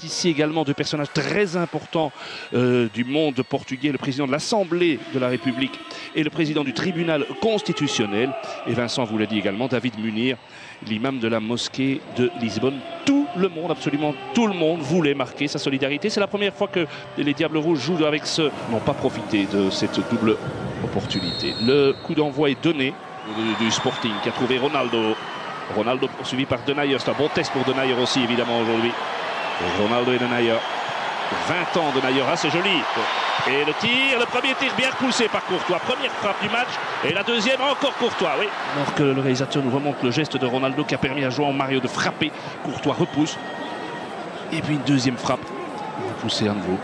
ici également deux personnages très importants du monde portugais, le président de l'Assemblée de la République et le président du tribunal constitutionnel. Et Vincent vous l'a dit également, David Munir, l'imam de la mosquée de Lisbonne. Tout le monde, absolument tout le monde voulait marquer sa solidarité. C'est la première fois que les Diables Rouges jouent avec ce... n'ont pas profité de cette double opportunité. Le coup d'envoi est donné du Sporting qui a trouvé Ronaldo. Ronaldo poursuivi par Denayer. C'est un bon test pour Denayer aussi évidemment aujourd'hui. Ronaldo et Denayer. 20 ans Denayer, ah, c'est joli. Et le tir, le premier tir bien poussé par Courtois. Première frappe du match et la deuxième encore Courtois, oui. Alors que le réalisateur nous remonte le geste de Ronaldo qui a permis à João Mario de frapper. Courtois repousse. Et puis une deuxième frappe. Repoussé à nouveau.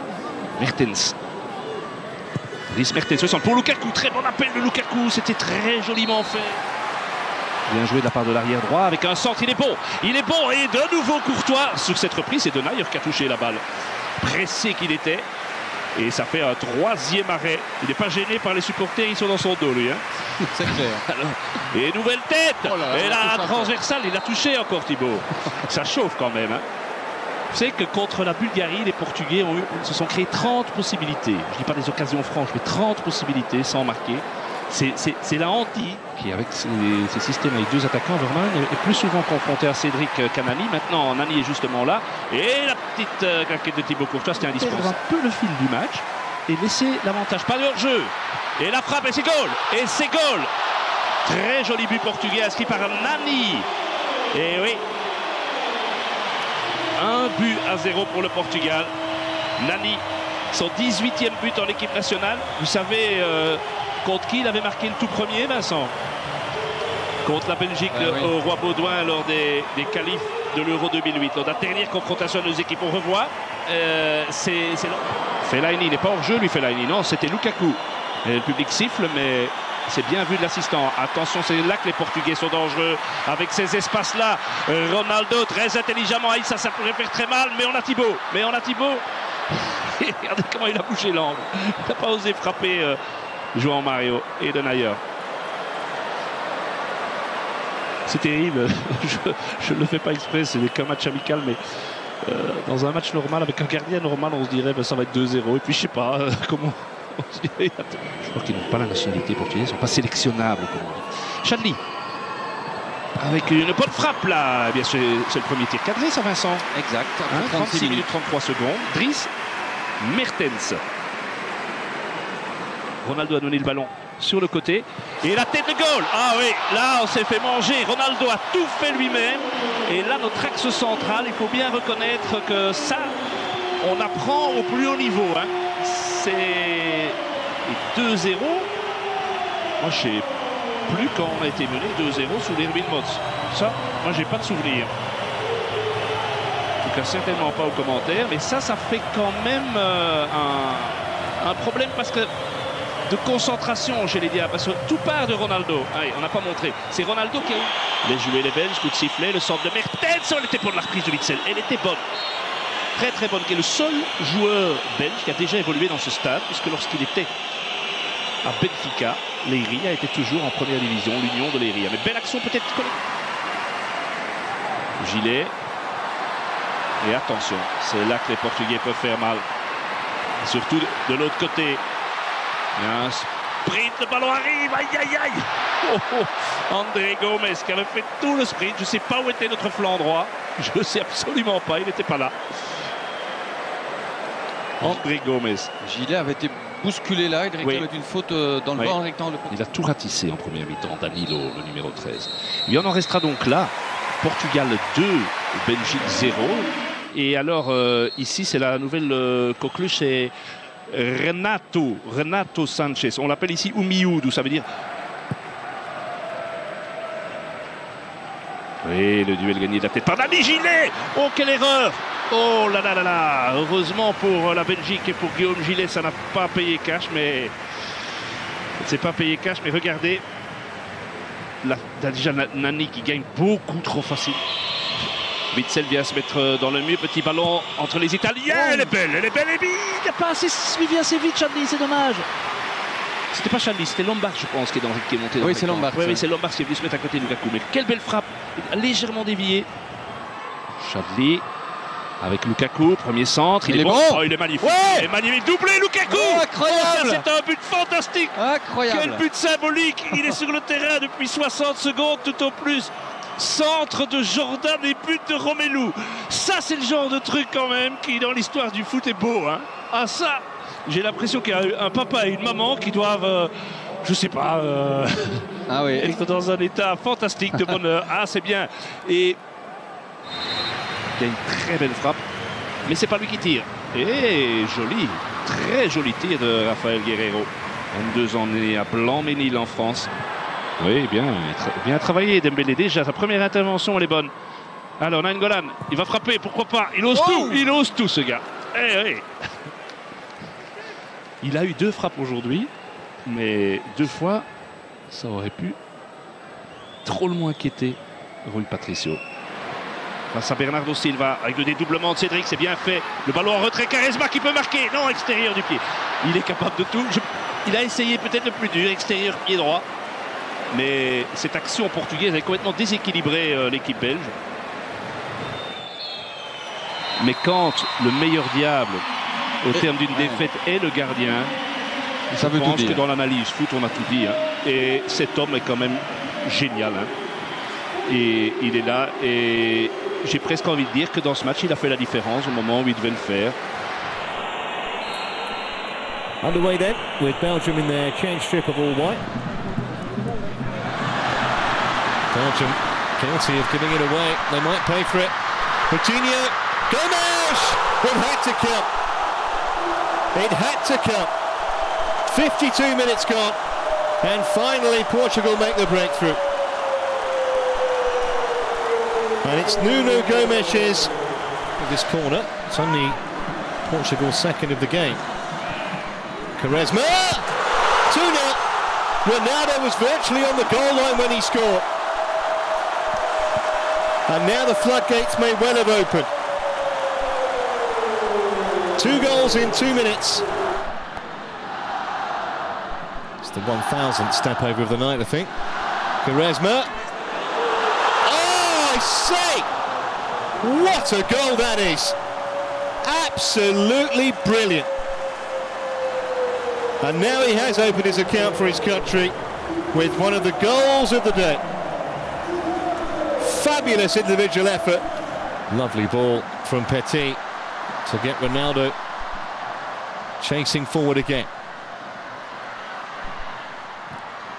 Mertens. Dries Mertens pour Lukaku. Très bon appel de Lukaku. C'était très joliment fait. Bien joué de la part de l'arrière droit avec un centre. Il est bon. Il est bon. Et de nouveau Courtois. Sur cette reprise, c'est Denayer qui a touché la balle. Pressé qu'il était. Et ça fait un troisième arrêt. Il n'est pas gêné par les supporters, ils sont dans son dos lui. Hein. C'est clair. Alors, et nouvelle tête. Oh là, et la transversale, il a touché encore Thibaut. Ça chauffe quand même. Hein. Vous savez que contre la Bulgarie, les Portugais se sont créés 30 possibilités. Je ne dis pas des occasions franches, mais 30 possibilités sans marquer. C'est la hantille qui, avec ces systèmes avec deux attaquants, Vermaelen est plus souvent confronté à Cédric qu'à Nani. Maintenant, Nani est justement là. Et la petite claquette de Thibaut Courtois, c'était indispensable. Perdre un peu le fil du match et laisser l'avantage. Pas de hors-jeu. Et la frappe, et c'est goal. Et c'est goal. Très joli but portugais inscrit par Nani. Et oui. 1-0 pour le Portugal. Nani, son 18e but en équipe nationale. Vous savez contre qui il avait marqué le tout premier, Vincent? Contre la Belgique au Roi Baudouin lors des qualifs de l'Euro 2008. Lors de la dernière confrontation de nos équipes. On revoit. Fellaini n'est pas hors jeu, lui, Fellaini. Non, c'était Lukaku. Et le public siffle, mais c'est bien vu de l'assistant. Attention, c'est là que les Portugais sont dangereux. Avec ces espaces-là, Ronaldo très intelligemment. Ça pourrait faire très mal, mais on a Thibaut. Regardez comment il a bouché l'angle. Il n'a pas osé frapper João Mario et Denayer. C'est terrible. Je ne le fais pas exprès, c'est qu'un match amical, mais dans un match normal, avec un gardien normal, on se dirait ça va être 2-0. Et puis je sais pas comment. Je crois qu'ils n'ont pas la nationalité portugaise, ils ne sont pas sélectionnables. Chadli. Avec une bonne frappe là. Eh bien, c'est le premier tir cadré, ça, Vincent. Exact. 36 minutes 33 secondes. Dries Mertens. Ronaldo a donné le ballon sur le côté. Et la tête de goal. Ah oui, là on s'est fait manger. Ronaldo a tout fait lui-même. Et là notre axe central, il faut bien reconnaître que ça, on apprend au plus haut niveau. Hein. C'est 2-0. Moi je sais plus quand on a été mené 2-0 sous l'Erwin Mots. Ça, moi j'ai pas de souvenir. En tout cas certainement pas aux commentaires. Mais ça fait quand même un problème parce que de concentration chez les Diables, parce que tout part de Ronaldo. Allez, on n'a pas montré. C'est Ronaldo qui a eu les jouets, les Belges, coup de sifflet, le centre de Mertens. Elle était pour la reprise de Witsel. Elle était bonne. Très très bonne. Qui est le seul joueur belge qui a déjà évolué dans ce stade, puisque lorsqu'il était à Benfica, Leiria était toujours en première division, l'Union de Leiria. Mais belle action peut-être. Gilet. Et attention, c'est là que les Portugais peuvent faire mal. Surtout de l'autre côté. Il y a un sprint, le ballon arrive, aïe aïe aïe. André Gomes qui avait fait tout le sprint, je ne sais pas où était notre flanc droit, je ne sais absolument pas, il n'était pas là. André Gomes. Gilet avait été bousculé là, il réclame une faute dans le bord rectangle. Il a tout ratissé en première mi-temps, Danilo, le numéro 13. Il en restera donc là, Portugal 2, Belgique 0. Et alors ici c'est la nouvelle coqueluche, c'est Renato Sanchez. On l'appelle ici Umiudu, ça veut dire. Oui, le duel gagné de la tête par Dani Gilet. Oh, quelle erreur! Oh là là là là! Heureusement pour la Belgique et pour Guillaume Gilet, ça n'a pas payé cash, mais. C'est pas payé cash, mais regardez. Là, déjà Nani qui gagne beaucoup trop facile. Witsel vient se mettre dans le mur, petit ballon entre les Italiens. Elle est belle, et il n'a pas assez suivi assez vite, Chadli, c'est dommage. C'était pas Chadli, c'était Lombard, je pense, qui est monté dans oui, c'est Lombard. Oui, c'est Lombard qui est venu se mettre à côté de Lukaku. Mais quelle belle frappe, légèrement déviée. Chadli. Avec Lukaku, premier centre, il est bon. Oh, il est magnifique. Ouais, il est magnifique. Doublé Lukaku. Oh, incroyable. Ça, c'est un but fantastique. Incroyable. Quel but symbolique. Il est sur le terrain depuis 60 secondes tout au plus. Centre de Jordan et but de Romelu. Ça, c'est le genre de truc quand même qui, dans l'histoire du foot, est beau. Hein. Ah ça, j'ai l'impression qu'il y a un papa et une maman qui doivent, je sais pas, ah oui. être dans un état fantastique de bonheur. Ah, c'est bien. Et il y a une très belle frappe, mais c'est pas lui qui tire. Et joli, très joli tir de Rafael Guerreiro. 22 ans, né à Blanc-Ménil en France. Oui, bien travaillé Dembélé. Déjà, sa première intervention, elle est bonne. Alors, Nainggolan, il va frapper, pourquoi pas. Il ose tout, ce gars. Il a eu 2 frappes aujourd'hui, mais 2 fois, ça aurait pu drôlement inquiéter Rui Patricio. Face à Bernardo Silva, avec le dédoublement de Cédric, c'est bien fait. Le ballon en retrait, Quaresma qui peut marquer. Non, extérieur du pied. Il est capable de tout. Il a essayé peut-être le plus dur, extérieur, pied droit. Mais cette action portugaise a complètement déséquilibré l'équipe belge. Mais quand le meilleur diable, au terme d'une défaite, est le gardien, ça veut je tout pense dire. que dans l'analyse foot, on a tout dit. Hein. Et cet homme est quand même génial. Hein. Et il est là. Et j'ai presque envie de dire que dans ce match, il a fait la différence au moment où il devait le faire. Underway then, with Belgium in their change strip of all white. Belgium guilty of giving it away. They might pay for it. Coutinho, Gomes! It had to come. It had to come. 52 minutes gone. And finally Portugal make the breakthrough. And it's Nuno Gomes' with this corner. It's only Portugal's second of the game. Quaresma! 2-0. Ronaldo was virtually on the goal line when he scored. And now the floodgates may well have opened. 2 goals in 2 minutes. It's the 1000th step over of the night, I think. Quaresma. Oh, I say! What a goal that is! Absolutely brilliant. And now he has opened his account for his country with one of the goals of the day. Fabulous individual effort. Lovely ball from Petit to get Ronaldo chasing forward again.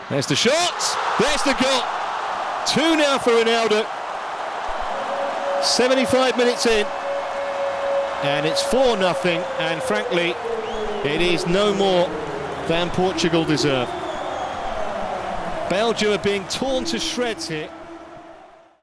There's the shot. There's the goal. 2 now for Ronaldo. 75 minutes in. And it's 4-0. And frankly, it is no more than Portugal deserve. Belgium are being torn to shreds here.